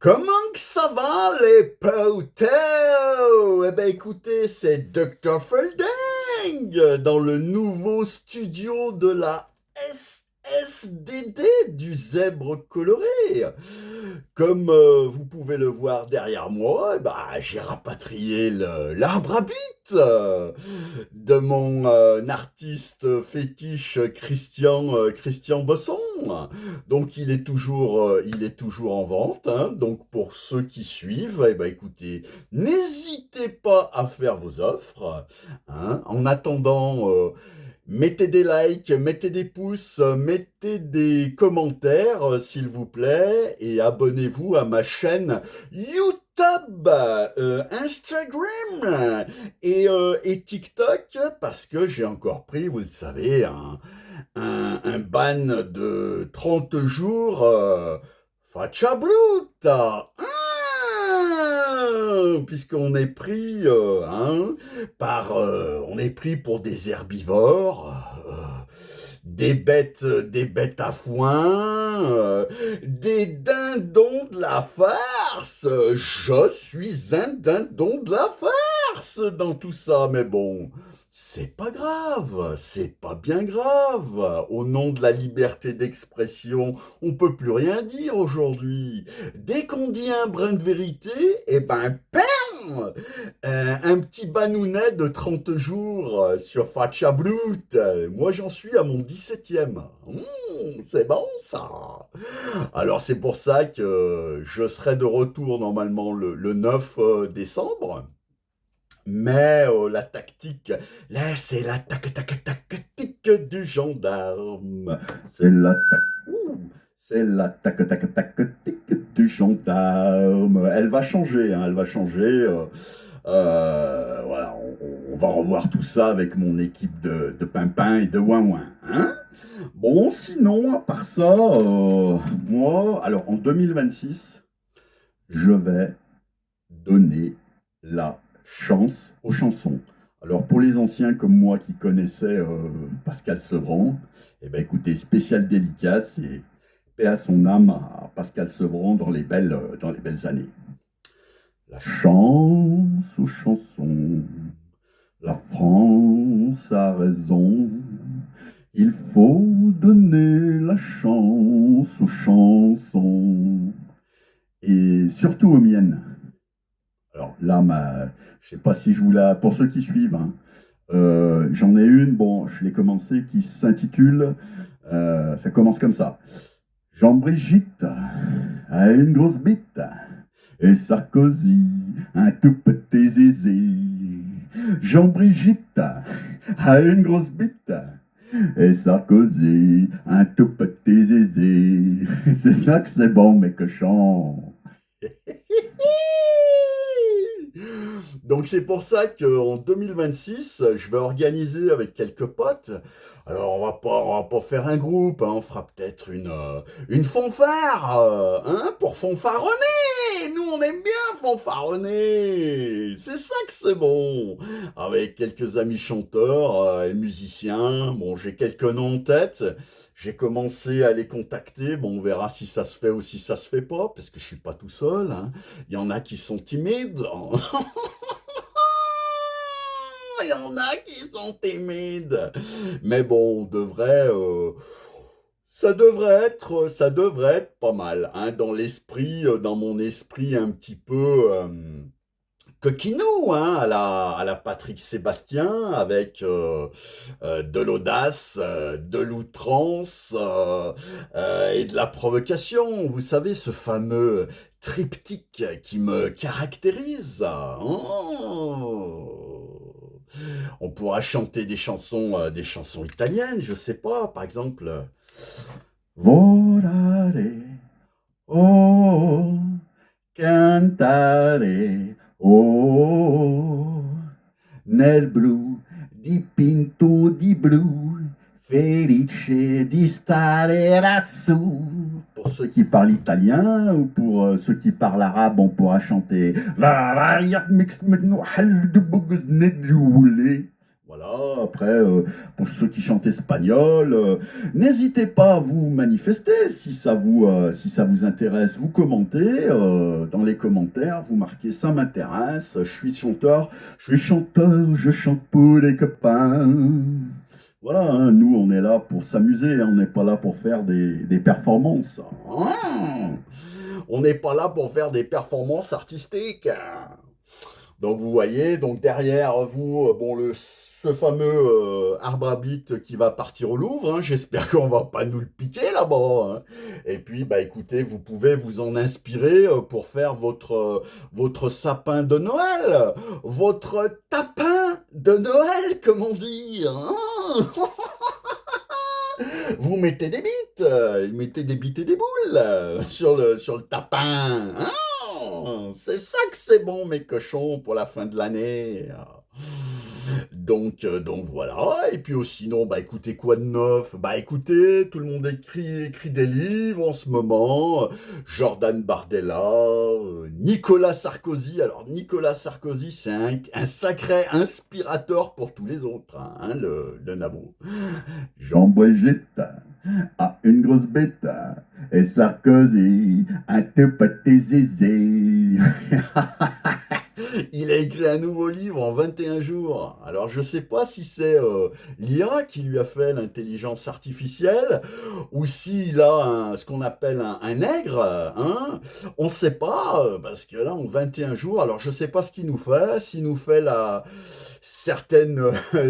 Comment que ça va les potos? Eh ben écoutez, c'est Dr. Folding dans le nouveau studio de la SSDD du zèbre coloré. Comme vous pouvez le voir derrière moi, j'ai rapatrié l'arbre à bite de mon artiste fétiche Christian Bosson. Donc il est toujours en vente, hein. Donc pour ceux qui suivent, eh ben écoutez, n'hésitez pas à faire vos offres, hein. En attendant, mettez des likes, mettez des pouces, mettez des commentaires, s'il vous plaît, et abonnez-vous à ma chaîne YouTube, Instagram et TikTok, parce que j'ai encore pris, vous le savez, un ban de 30 jours, faccia bruta, puisqu'on est pris, on est pris pour des herbivores, des bêtes à foin, des dindons de la farce. Je suis un dindon de la farce dans tout ça, mais bon. C'est pas grave, c'est pas bien grave. Au nom de la liberté d'expression, on peut plus rien dire aujourd'hui. Dès qu'on dit un brin de vérité, eh ben, bam, un petit banounet de 30 jours sur Faccia Brut. Moi, j'en suis à mon 17e. C'est bon, ça. Alors, c'est pour ça que je serai de retour normalement le 9 décembre. Mais la tactique, là, c'est la tactique du gendarme. C'est la c'est la tactique du gendarme. Elle va changer, hein, elle va changer. Voilà, on va revoir tout ça avec mon équipe de Pimpin et de Ouin-Ouin, hein. Bon, sinon, à part ça, moi, alors en 2026, je vais donner la chance aux chansons. Alors pour les anciens comme moi qui connaissaient Pascal Sevran, eh ben écoutez, spécial dédicace et paix à son âme à Pascal Sevran dans les belles années. La chance aux chansons, la France a raison. Il faut donner la chance aux chansons et surtout aux miennes. Alors là, je sais pas si je vous la... Pour ceux qui suivent, hein, j'en ai une, bon, je l'ai commencé, qui s'intitule, ça commence comme ça. Jean-Brigitte a une grosse bite et Sarkozy un tout petit zézé. Jean-Brigitte a une grosse bite et Sarkozy un tout petit zézé. C'est ça que c'est bon, mes cochons. Donc c'est pour ça qu'en 2026, je vais organiser avec quelques potes. Alors on va pas faire un groupe, hein, on fera peut-être une fanfare, hein, pour fanfaronner. Nous on aime bien fanfaronner. C'est ça que c'est bon. Avec quelques amis chanteurs et musiciens. Bon, j'ai quelques noms en tête. J'ai commencé à les contacter. Bon, on verra si ça se fait ou si ça se fait pas, parce que je suis pas tout seul, hein. Il y en a qui sont timides. Il y en a qui sont timides. Mais bon, ça devrait être pas mal, hein, dans l'esprit, dans mon esprit un petit peu coquinou, hein, à la Patrick Sébastien, avec de l'audace, de l'outrance et de la provocation. Vous savez, ce fameux triptyque qui me caractérise. Oh. On pourra chanter des chansons italiennes, je sais pas, par exemple. Volare, oh, cantare, oh, nel blu dipinto di blu, felice di stare lassù. Pour ceux qui parlent italien ou pour ceux qui parlent arabe, on pourra chanter. Voilà, voilà, après, pour ceux qui chantent espagnol, n'hésitez pas à vous manifester si ça vous intéresse. Vous commentez dans les commentaires, vous marquez ça m'intéresse, je suis chanteur, je chante pour les copains. Voilà, hein, nous on est là pour s'amuser, hein, on n'est pas là pour faire des performances. Hein. On n'est pas là pour faire des performances artistiques. Donc vous voyez, donc derrière vous, bon ce fameux arbre à bite qui va partir au Louvre, hein, j'espère qu'on va pas nous le piquer là-bas. Hein. Et puis bah écoutez, vous pouvez vous en inspirer pour faire votre sapin de Noël, votre tapin de Noël, comme on dit. Hein. Vous mettez des bites, mettez des bites et des boules sur le tapin. Hein. C'est ça que c'est bon, mes cochons, pour la fin de l'année. Donc voilà. Et puis sinon, bah écoutez, quoi de neuf? Bah écoutez, tout le monde écrit des livres en ce moment. Jordan Bardella, Nicolas Sarkozy. Alors Nicolas Sarkozy, c'est un sacré inspirateur pour tous les autres, hein, le nabo. Jean Brigitte a une grosse bête et Sarkozy un tout petit zizé. Il a écrit un nouveau livre en 21 jours. Alors je sais pas si c'est l'IA qui lui a fait l'intelligence artificielle ou s'il a ce qu'on appelle un nègre. Hein. On ne sait pas parce que là en 21 jours, alors je sais pas ce qu'il nous fait. S'il nous fait certaines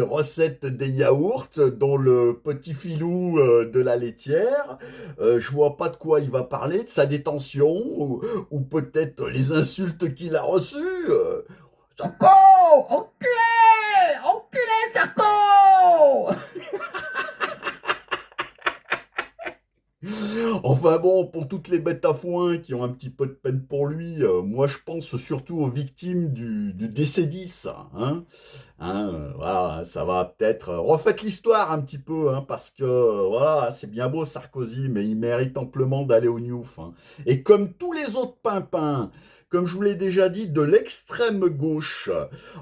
recettes des yaourts, dont le petit filou de la laitière. Je vois pas de quoi il va parler, de sa détention, ou peut-être les insultes qu'il a reçues. Sarko! Enculé! Enculé, Sarko! Enfin bon, pour toutes les bêtes à foin qui ont un petit peu de peine pour lui, moi je pense surtout aux victimes du DC-10. Hein. Hein, voilà, ça va peut-être. Refaites l'histoire un petit peu, hein, parce que voilà, c'est bien beau Sarkozy, mais il mérite amplement d'aller au Newf. Hein. Et comme tous les autres pimpins, comme je vous l'ai déjà dit, de l'extrême gauche,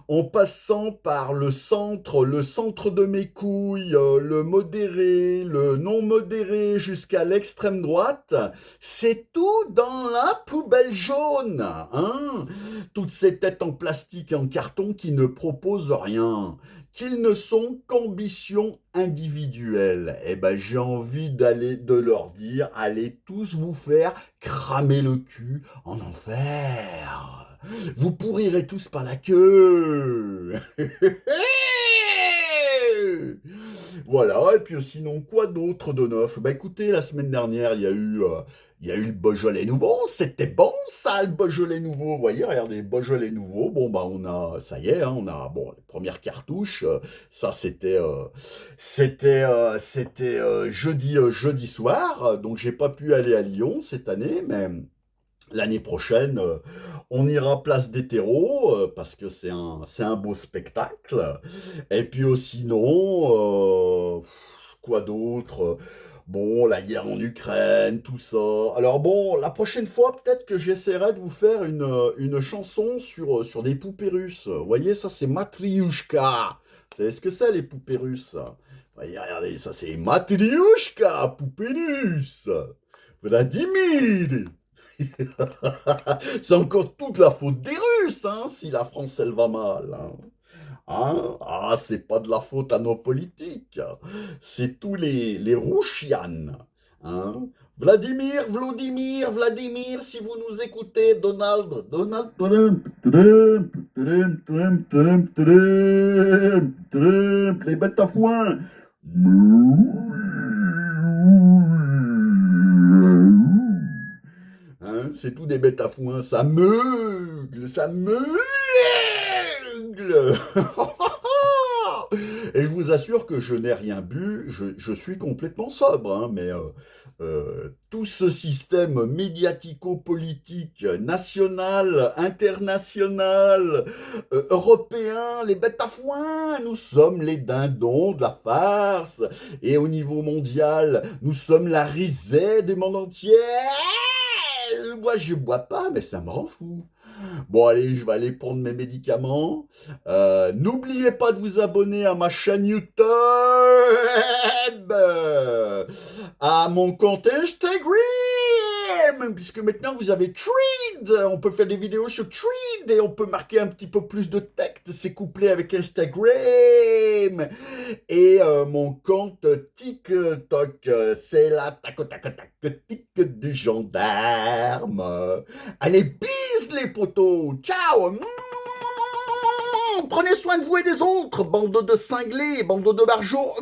en passant par le centre de mes couilles, le modéré, le non modéré, jusqu'à l'extrême droite, c'est tout dans la poubelle jaune. Hein. Toutes ces têtes en plastique et en carton qui ne proposent rien, qu'ils ne sont qu'ambitions individuelles. Eh ben, j'ai envie de leur dire, allez tous vous faire cramer le cul en enfer. Vous pourrirez tous par la queue. Voilà, et puis sinon, quoi d'autre de neuf? Bah écoutez, la semaine dernière, il y a eu le Beaujolais nouveau, c'était bon ça, le Beaujolais nouveau, vous voyez, regardez, Beaujolais nouveau, bon bah ça y est, hein, on a, bon, les premières cartouches, ça c'était jeudi soir, donc j'ai pas pu aller à Lyon cette année, mais... L'année prochaine, on ira place des terreaux parce que c'est un beau spectacle. Et puis sinon, quoi d'autre? Bon, la guerre en Ukraine, tout ça. Alors bon, la prochaine fois, peut-être que j'essaierai de vous faire une chanson sur des poupées russes. Vous voyez, ça c'est Matryoshka. Vous savez ce que c'est les poupées russes? Vous voyez, regardez, ça c'est Matryoshka, poupée russe. Vladimir. C'est encore toute la faute des Russes, hein, si la France, elle va mal. Hein. Hein. Ah, c'est pas de la faute à nos politiques. C'est tous les Rouchians. Hein. Vladimir, si vous nous écoutez, Donald Trump, les bêtes à foin. Hein, c'est tout des bêtes à foin, ça meugle. Et je vous assure que je n'ai rien bu, je suis complètement sobre, hein, mais tout ce système médiatico-politique national, international, européen, les bêtes à foin, nous sommes les dindons de la farce, et au niveau mondial, nous sommes la risée du monde entier. moi je bois pas, mais ça me rend fou. Bon, allez, je vais aller prendre mes médicaments. N'oubliez pas de vous abonner à ma chaîne YouTube, à mon compte Instagram, puisque maintenant vous avez Threads. On peut faire des vidéos sur Threads et on peut marquer un petit peu plus de texte. C'est couplé avec Instagram. Et mon compte TikTok, c'est la tac des gendarmes. Allez, bis les potos. Ciao. Prenez soin de vous et des autres, bande de cinglés, bande de barjots.